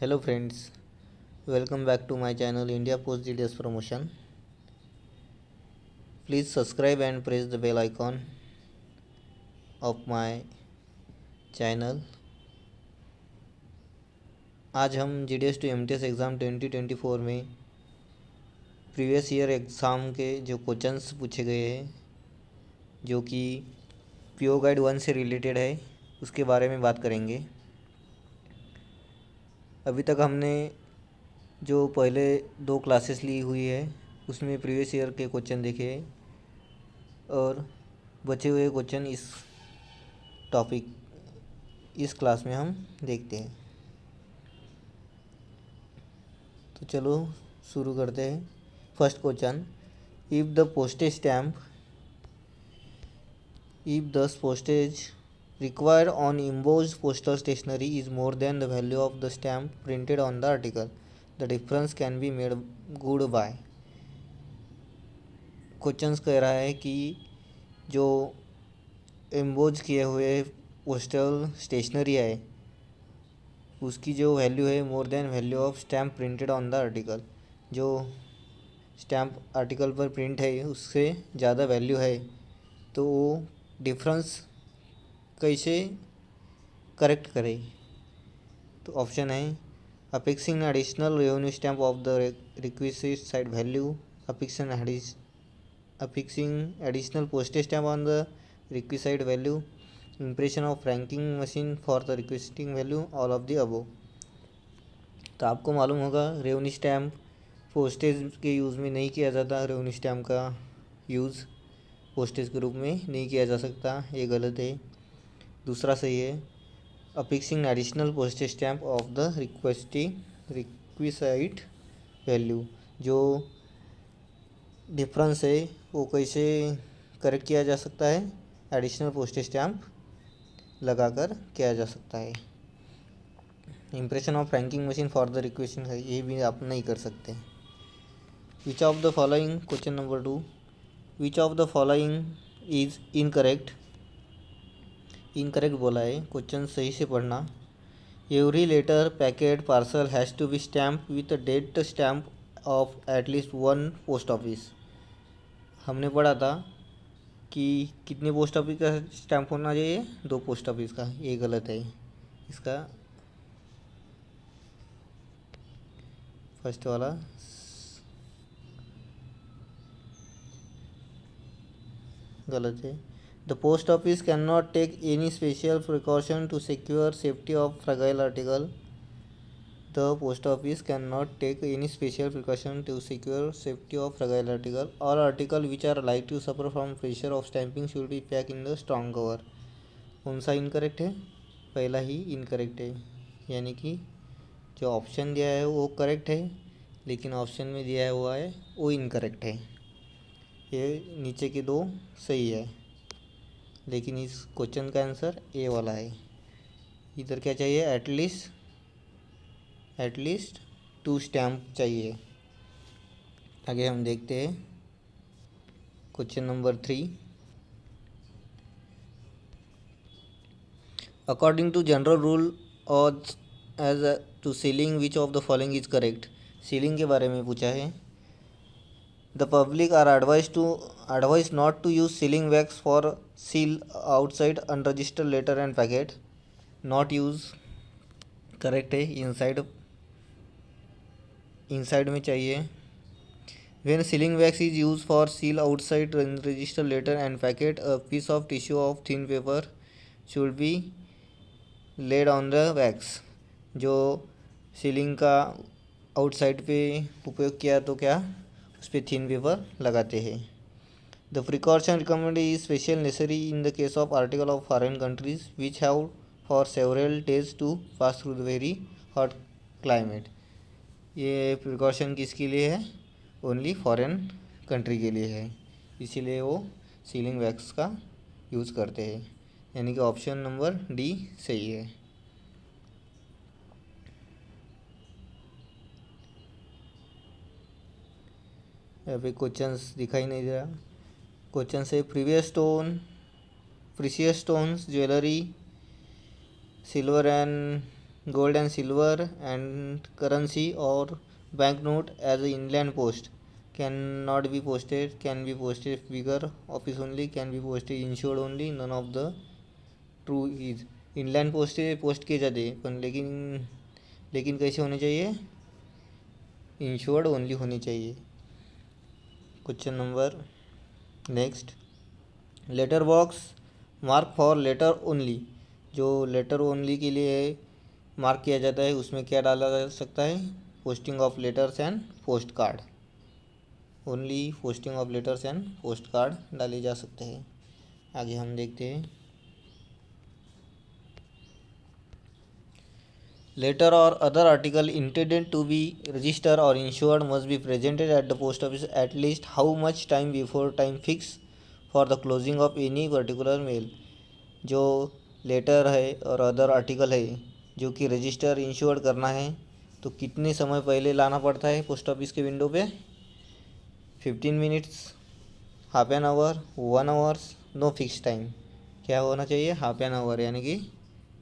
Hello friends, welcome back to my channel India Post GDS Promotion. Please subscribe and press the bell icon of my channel. आज हम GDS to MTS exam 2024 में previous year exam के जो questions पूछे गए हैं जो कि पीओ गाइड 1 से रिलेटेड है उसके बारे में बात करेंगे। अभी तक हमने जो पहले 2 क्लासेस ली हुई है उसमें प्रीवियस ईयर के क्वेश्चन देखे और बचे हुए क्वेश्चन इस टॉपिक इस क्लास में हम देखते हैं। तो चलो शुरू करते हैं। First question, if the postage required on embossed postal stationery is more than the value of the stamp printed on the article, the difference can be made good by। Questions कह रहा है कि जो एम्बोज किए हुए postal stationery है उसकी जो वैल्यू है more than value of stamp printed on the article, जो स्टैम्प आर्टिकल पर प्रिंट है उससे ज़्यादा वैल्यू है, तो वो डिफरेंस कैसे करेक्ट करे। तो ऑप्शन है affixing additional revenue stamp of the requisite side value, affixing additional postage stamp on the requisite value, impression of franking machine for the requesting value, all of the above. तो आपको मालूम होगा revenue stamp postage के use में नहीं किया जाता। Revenue stamp का यूज़ पोस्टेज के रूप में नहीं किया जा सकता, ये गलत है। दूसरा सही है, affixing additional postage stamp of the requisite value, जो डिफरेंस है वो कैसे करेक्ट किया जा सकता है, एडिशनल पोस्टेज स्टैम्प लगाकर किया जा सकता है। Impression of franking machine for the requisition है, ये भी आप नहीं कर सकते। Which of the following, question number 2, which of the following is incorrect. Incorrect बोला है, क्वेश्चन सही से पढ़ना। Every letter packet parcel has to be stamp with date stamp of at least 1 post office. हमने पढ़ा था कि कितने पोस्ट ऑफिस का स्टैम्प होना चाहिए, 2 पोस्ट ऑफिस का, ये गलत है। इसका फर्स्ट वाला गलत है। The post office can not take any special precaution to secure safety of fragile article. The post office can not take any special precaution to secure safety of fragile article. All article which are like to suffer from pressure of stamping should be pack in the strong cover. कौन सा incorrect है? पहला ही incorrect है, यानी कि जो option दिया है वो करेक्ट है, लेकिन ऑप्शन में दिया हुआ है वो इनकरेक्ट है। ये नीचे के 2 सही है, लेकिन इस क्वेश्चन का आंसर ए वाला है। इधर क्या चाहिए? एटलीस्ट 2 स्टैम्प चाहिए। आगे हम देखते हैं question number 3। According to general rule और as to sealing which of the following is correct. Sealing के बारे में पूछा है। The public are advised not to use sealing wax for seal outside unregistered letter and packet. Not use correct है, inside में चाहिए। When sealing wax is used for seal outside unregistered letter and packet, a piece of tissue of thin paper should be laid on the wax। जो ceiling का outside पे उपयोग किया तो क्या उस पर थिन पेपर लगाते हैं। The precaution recommended is special necessary in the case of article of foreign countries which have for several days to pass through the very hot climate. ये प्रिकॉशन किसके लिए है? ओनली फॉरेन कंट्री के लिए है, इसीलिए वो सीलिंग वैक्स का यूज़ करते हैं, यानी कि ऑप्शन नंबर डी सही है। यहाँ पे क्वेश्चंस दिखाई नहीं दे रहा। क्वेश्चन से precious stones jewellery, silver and gold and silver and currency or banknote as a inland post cannot be posted, can be posted bigger office only, can be posted insured only, none of the true is inland post किए जाते हैं पण लेकिन कैसे होने चाहिए, insured only होनी चाहिए। Question number next, letter box mark for letter only, जो लेटर ओनली के लिए मार्क किया जाता है उसमें क्या डाला जा सकता है, posting of letters and post card, only posting of letters and post card डाले जा सकते हैं। आगे हम देखते हैं, letter or other article intended to be registered or insured must be presented at the post office at least how much time before time fixed for the closing of any particular mail। जो letter है और other article है जो कि register insured करना है तो कितने समय पहले लाना पड़ता है पोस्ट ऑफिस के विंडो पे, 15 minutes, half an hour, 1 hours, no fix time. क्या होना चाहिए, हाफ एन आवर यानी कि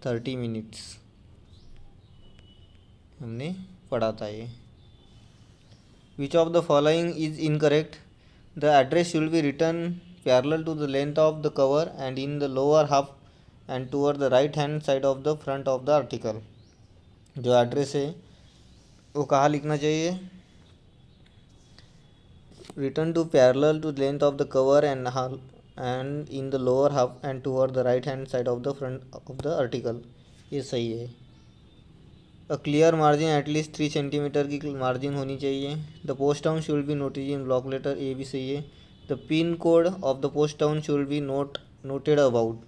30 मिनट्स हमने पढ़ा था ये। Which of the following is incorrect, the address should be return parallel to the length of the cover and in the lower half and toward the right hand side of the front of the article. जो address है वो कहाँ लिखना चाहिए, return to parallel to length of the cover and in the lower half and toward the right hand side of the front of the article, ये सही है। A clear margin at least 3 centimetre की margin होनी चाहिए। The post town should be noted in block letter, ये भी सही है। The pin code of the post town should be noted about,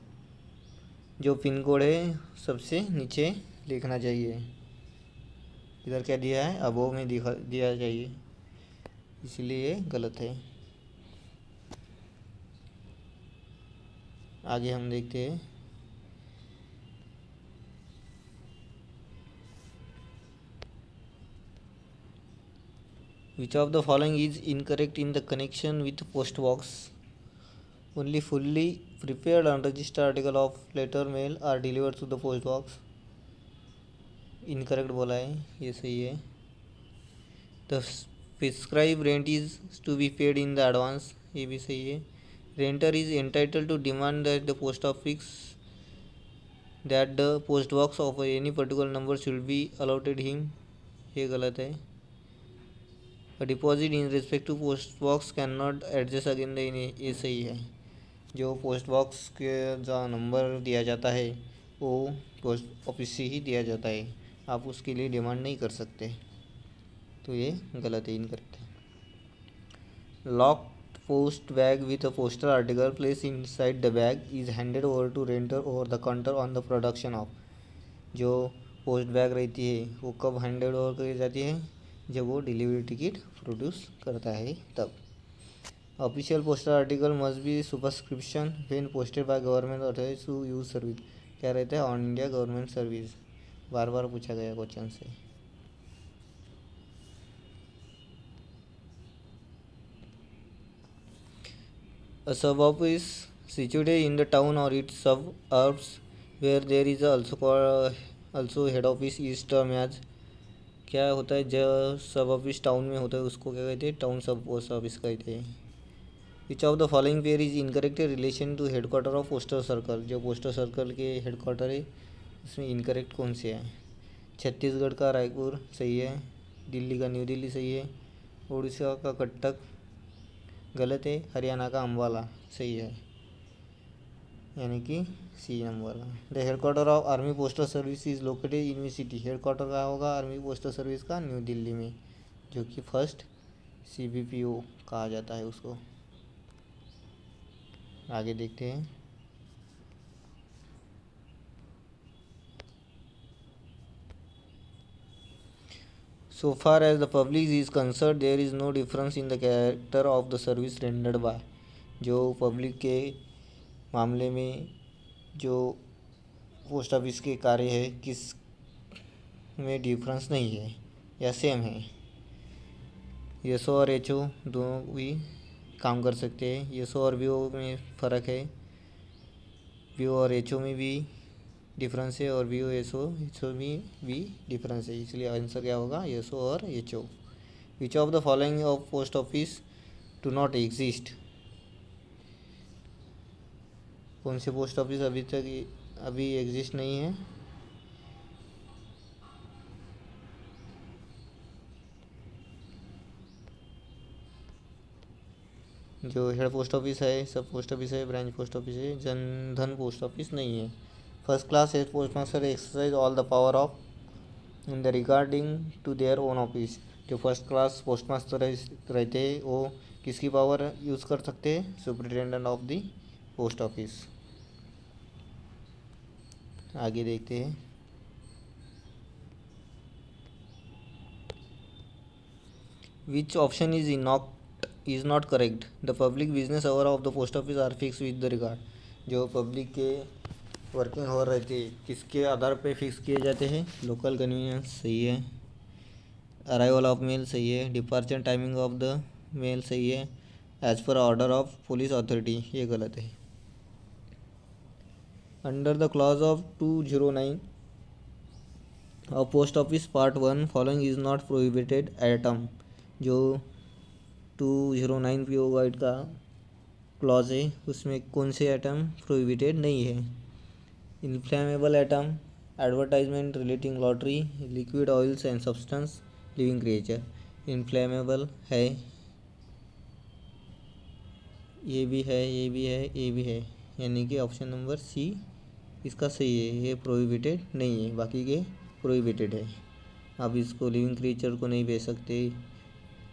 जो पिन कोड है सबसे नीचे लिखना चाहिए। इधर क्या दिया है, अबोव में दिया चाहिए, इसलिए गलत है। आगे हम देखते हैं, which of the following is incorrect in the connection with post box, only fully prepared unregistered article of letter mail are delivered to the post box, incorrect बोला है, ये सही है। The prescribe rent is to be paid in the advance, ये भी सही है। Renter is entitle to demand that the post office that the post box of any particular number should be allotted him, ये गलत है। A deposit in respect to post box cannot adjust again the, ये सही है। जो post box के जो number दिया जाता है वो पोस्ट ऑफिस से ही दिया जाता है, आप उसके लिए डिमांड नहीं कर सकते, तो ये गलत है, इनकरेक्ट है। Locked post bag with a postal article place inside the bag is handed over to renter और the counter on the production of, जो पोस्ट बैग रहती है वो कब हैंडेड ओवर करी जाती है, जब वो डिलीवरी टिकट प्रोड्यूस करता है तब। Official postal article must be superscription when posted by government authorities to use service, क्या रहता है, ऑन इंडिया गवर्नमेंट सर्विस, बार बार पूछा गया क्वेश्चन से। A sub office situated in the town और its suburbs where there is also head office is term as, क्या होता है, जब सब ऑफिस टाउन में होता है उसको क्या कहते हैं, टाउन सब पोस्ट ऑफिस कहते हैं। Which of the following pair is incorrect relation to headquarter of postal circle, जो पोस्टल सर्कल के हेडक्वार्टर है उसमें इनकरेक्ट कौन से है, छत्तीसगढ़ का रायपुर सही है, दिल्ली का न्यू दिल्ली सही है, उड़ीसा का कटक गलत है, हरियाणा का अम्बाला सही है, यानी कि C number. The headquarter of army postal service is located in which city, headquarter का होगा आर्मी पोस्टल सर्विस का न्यू दिल्ली में, जो कि फर्स्ट CBPO कहा जाता है उसको। आगे देखते हैं, so far as the public is concern there is no difference in the character of the service rendered by, जो पब्लिक के मामले में जो पोस्ट ऑफिस के कार्य है किस में डिफरेंस नहीं है या सेम है। YSO और HO दोनों भी काम कर सकते हैं, YSO और BO में फ़र्क है, BO और HO में भी डिफरेंस है, और वी ओ एस ओ भी डिफरेंस है, इसलिए आंसर क्या होगा, एस ओ और H O. Which of the following of post office do not exist? कौन से पोस्ट ऑफिस अभी एग्जिस्ट नहीं है? जो हेड पोस्ट ऑफिस है, सब पोस्ट ऑफिस है, ब्रांच पोस्ट ऑफिस है, जन धन पोस्ट ऑफिस नहीं है। First class head post master exercise all the power of in the regarding to their own office. जो फर्स्ट क्लास पोस्ट मास्टर रहते हैं वो किसकी पावर यूज़ कर सकते हैं? Superintendent of the post office. आगे देखते हैं। Which option is not correct? The public business hour of the post office are fix with the regard. जो पब्लिक के वर्किंग आवर रहते हैं किसके आधार पे फिक्स किए जाते हैं? लोकल कन्वीनियंस सही है, अराइवल ऑफ मेल सही है, departure timing of the mail सही है, as per order of police authority ये गलत है। Under the clause of 209 of post office part 1 following is not prohibited atom. जो 209 पीओ गाइड का क्लॉज है उसमें कौन से एटम प्रोहिबिटेड नहीं है? Inflammable atom, advertisement relating lottery, liquid oils and substance, living creature. Inflammable है, ये भी है, ये भी है, ये भी है, यानी कि ऑप्शन नंबर सी इसका सही है। ये प्रोहिबिटेड नहीं है, बाकी के प्रोहिबिटेड है। आप इसको लिविंग क्रिएचर को नहीं बेच सकते,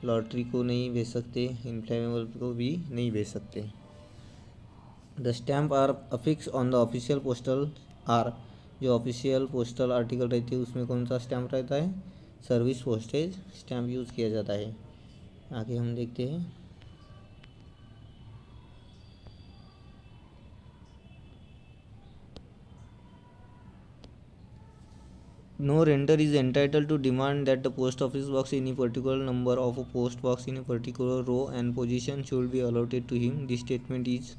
लॉटरी को नहीं बेच सकते, इन्फ्लेमेबल को भी नहीं बेच सकते। The stamp are affix on the official postal are. जो ऑफिशियल पोस्टल आर्टिकल रहती है उसमें कौन सा स्टैम्प रहता है? सर्विस पोस्टेज स्टैम्प यूज़ किया जाता है। आगे हम देखते हैं। No renter is entitled to demand that the post office box in a particular number of a post box in a particular row and position should be allotted to him. This statement is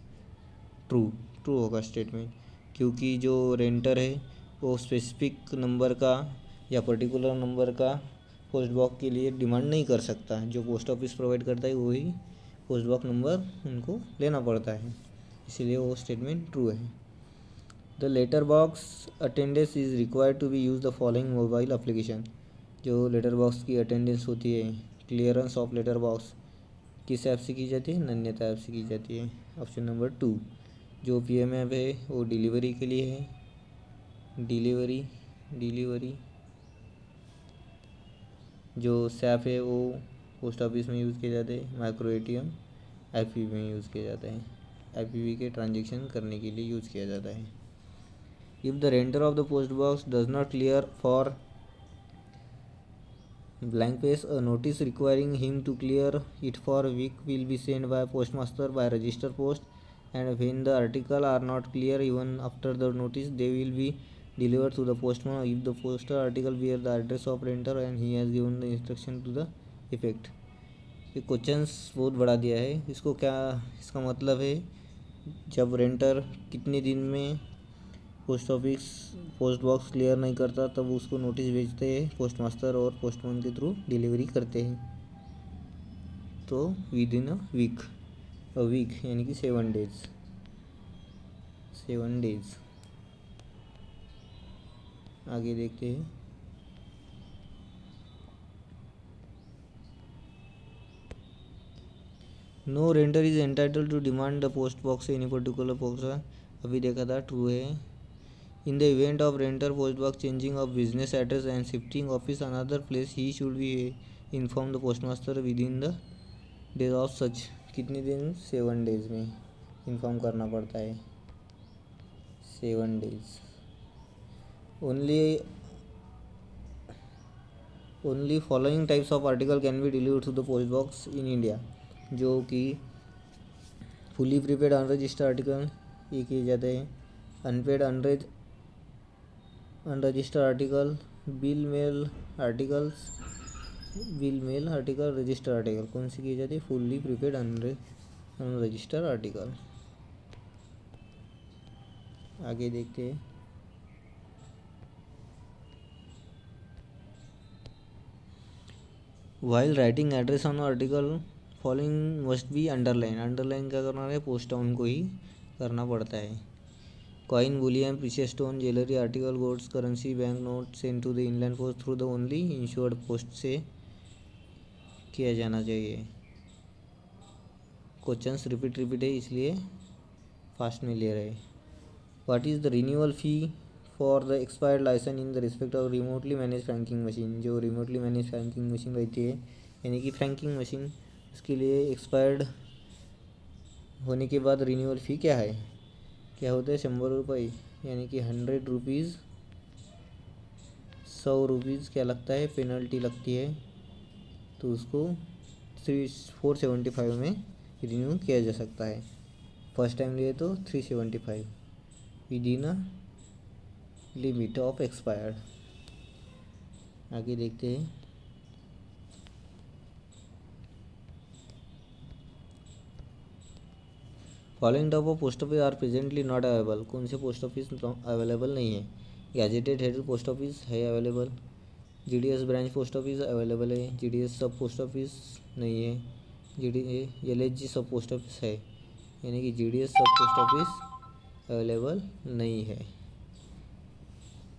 true. True होगा statement, क्योंकि जो रेंटर है वो specific number का या particular number का post box के लिए डिमांड नहीं कर सकता। जो पोस्ट ऑफिस प्रोवाइड करता है वही पोस्ट बॉक्स नंबर उनको लेना पड़ता है, इसीलिए वो स्टेटमेंट ट्रू है। The letter box attendance is required to be use the following mobile application. जो लेटर बॉक्स की अटेंडेंस होती है, क्लियरेंस ऑफ लेटर बॉक्स किस ऐप से की जाती है? नन्यता ऐप से की जाती है, ऑप्शन नंबर 2। जो पीएम ऐप है वो डिलीवरी के लिए है, डिलीवरी। जो सैप है वो पोस्ट ऑफिस में यूज़ किए जाते हैं, माइक्रो एटीएम आईपीवी में यूज़ किया जाता है, आईपीवी के ट्रांजेक्शन करने के लिए यूज़ किया जाता है। If the renter of the post box does not clear for blank page, a notice requiring him to clear it for a week will be sent by postmaster by register post, and when the article are not clear even after the notice, they will be delivered to the postman if the postal article bear the address of renter and he has given the instruction to the effect। ये questions बहुत बढ़ा दिया है इसको। क्या इसका मतलब है? जब रेंटर कितने दिन में post office post box clear नहीं करता तब उसको नोटिस भेजते हैं पोस्ट मास्टर और पोस्टमैन के थ्रू डिलीवरी करते हैं। तो विद इन अ वीक यानी कि 7 डेज। आगे देखते हैं। No renter is entitle to demand the post box any particular box, अभी देखा था, ट्रू है। In the event of renter post box changing of business address and shifting office another place, he should be inform the postmaster within the days of such। कितने दिन? 7 days में inform करना पड़ता है, 7 days. Only following types of article can be delivered to the post box in India. जो कि fully prepaid unregistered article ये किए जाते हैं, unpaid unregistered article, bill mail article, registered article कौन सी की जाती है? Fully prepaid unregistered article. आगे देखते हैं। While writing address on article following must be underline. Underline क्या करना है, पोस्ट डाउन को ही करना पड़ता है। Coin, bullion, precious stone, jewellery article, golds, currency, bank note send to the inland post through the only insured post से किया जाना चाहिए। क्वेश्चंस रिपीट है इसलिए फास्ट में ले रहे। What is the renewal fee for the expired licence in the respect of remotely manage franking machine. जो रिमोटली मैनेज फ्रैंकिंग मशीन रहती है यानी कि फ्रैंकिंग मशीन, उसके लिए एक्सपायर्ड होने के बाद रिन्यूअल फ़ी क्या है, क्या होता है, 100 रुपये, यानी कि 100 रुपीज़, 100 रुपीज़ क्या लगता है, पेनल्टी लगती है। तो उसको 475 में रिन्यू किया जा सकता है। फर्स्ट टाइम लिए तो 375 within a limit of expired. आगे देखते हैं। Following type of post office are presently not available. कौन से पोस्ट ऑफिस अवेलेबल नहीं है? गैजेटेड हेड पोस्ट ऑफिस है available, GDS branch post office available है, जीडीएस सब पोस्ट ऑफिस नहीं है, एलएचजी सब पोस्ट ऑफिस है, यानी कि GDS sub post office available नहीं है।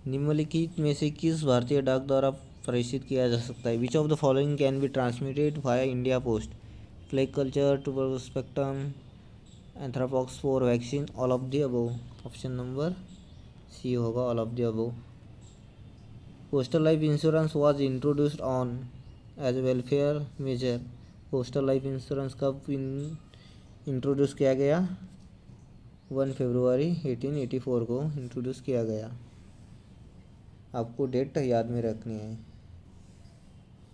निम्नलिखित में से किस भारतीय डाक द्वारा प्रेषित किया जा सकता है? Which of the following can be transmitted via India post? Flag culture, two spectrum, anthrax 4 vaccine, all of the above. Option number C होगा, all of the above. Postal life insurance was introduced on as welfare measure. Postal life insurance कब introduce किया गया? 1 फरवरी 1884 को introduce किया गया। आपको date याद में रखनी है,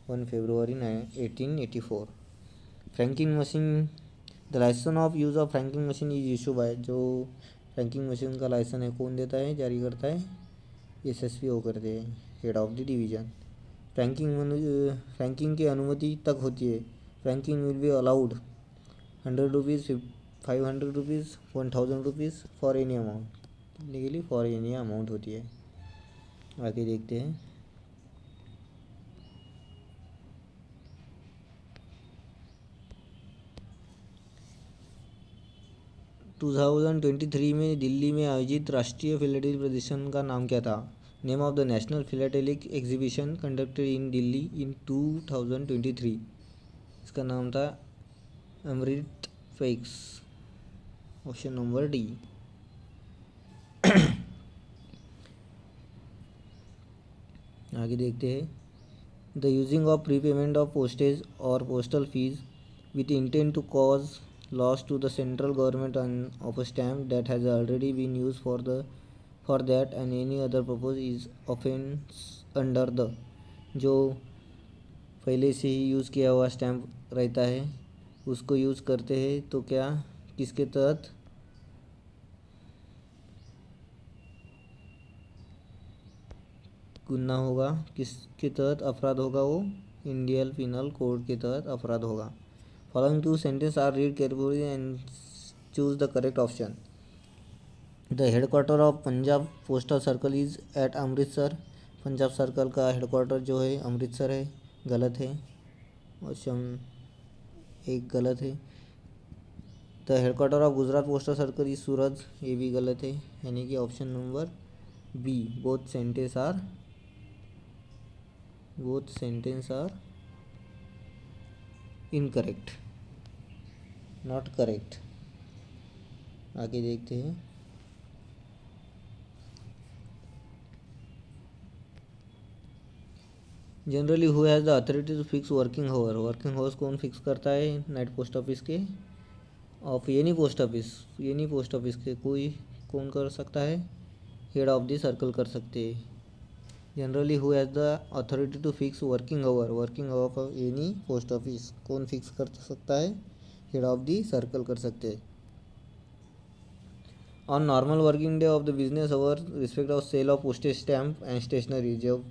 1 फरवरी 1884। Franking machine, the licence of use of franking machine is issue by. जो फ्रैंकिंग मशीन का लाइसेंस है कौन देता है, जारी करता है? एसएसपी वो करते हैं, head of the division. Franking की अनुमति तक होती है। Franking will be allowed 100 rupees, 500 rupees, 1000 rupees for any amount. कितने के लिए? फॉर एनी अमाउंट होती है। आगे देखते हैं। 2023 में दिल्ली में आयोजित राष्ट्रीय फिलाटेलिक प्रदर्शन का नाम क्या था? Name of the national philatelic exhibition conducted in Delhi in 2023। इसका नाम था Amritpex. Option number D. आगे देखते हैं। The using of prepayment of postage और postal fees with intent to cause loss to the central government of a stamp that has already been used for that and any other purpose is offense under the। जो पहले से ही use किया हुआ stamp रहता है उसको use करते हैं तो क्या, किसके तहत? गुनाह होगा। किसके तहत अपराध होगा? वो इंडियन पिनल कोड के तहत अपराध होगा। Following two sentence are read carefully and choose the correct option. The headquarter of Punjab postal circle is at Amritsar. Punjab circle का हेडक्वार्टर जो है अमृतसर है, गलत है। ऑप्शन एक गलत है। The headquarter of Gujarat postal circle is Surat, ये भी गलत है, यानी कि option number B, both sentence are incorrect, not correct. आगे देखते हैं। Generally who has the authority to fix working hour. Working hours कौन फिक्स करता है नाइट पोस्ट ऑफिस के? ऑफ एनी पोस्ट ऑफिस के कोई कौन कर सकता है? हेड ऑफ द सर्कल कर सकते हैं। Generally who has the authority to fix working hour of any post office कौन फिक्स कर सकता है? हेड ऑफ द सर्कल कर सकते हैं। On normal working day of the business hour respect of sale of postage stamp and stationery. जब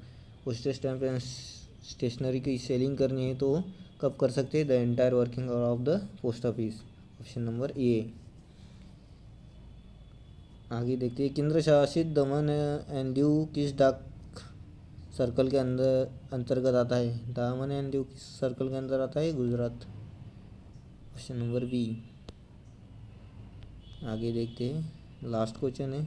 postage stamp and stationery की selling करनी है तो कब कर सकते हैं? The entire working hour of the post office. Option number A. आगे देखते हैं। केंद्र शासित दमन एंड दीव किस डाक सर्कल के अंदर अंतर्गत आता है? दामन एंड दीव किस सर्कल के अंदर आता है? गुजरात। Question number B. आगे देखते हैं, लास्ट क्वेश्चन है।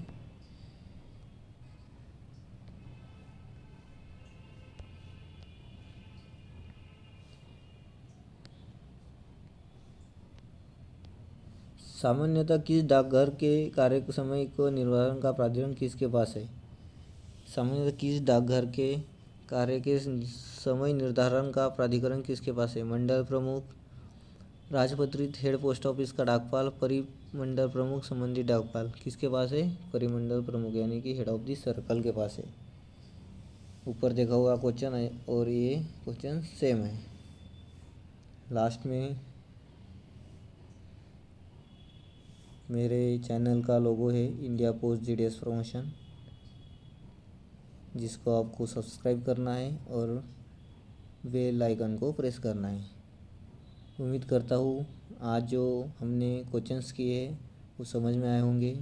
सामान्यतः किस डाकघर के कार्य समय को निर्धारण का प्राधिकरण किसके पास है? सामान्यतः किस डाकघर के कार्य के समय निर्धारण का प्राधिकरण किसके पास है? मंडल प्रमुख, राजपत्रित, हेड पोस्ट ऑफिस का डाकपाल, परिमंडल प्रमुख, संबंधित डाकपाल। किसके पास है? परिमंडल प्रमुख यानी कि हेड ऑफ द सर्कल के पास है। ऊपर देखा हुआ क्वेश्चन है और ये क्वेश्चन सेम है। लास्ट में मेरे चैनल का लोगो है इंडिया पोस्ट जीडीएस प्रमोशन, जिसको आपको सब्सक्राइब करना है और बेल आइकन को प्रेस करना है। उम्मीद करता हूँ आज जो हमने क्वेश्चंस किए वो समझ में आए होंगे।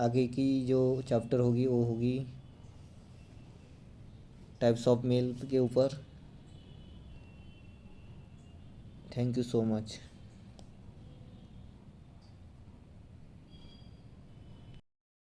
आगे की जो चैप्टर होगी वो होगी टाइप्स ऑफ मेल के ऊपर। Thank you so much.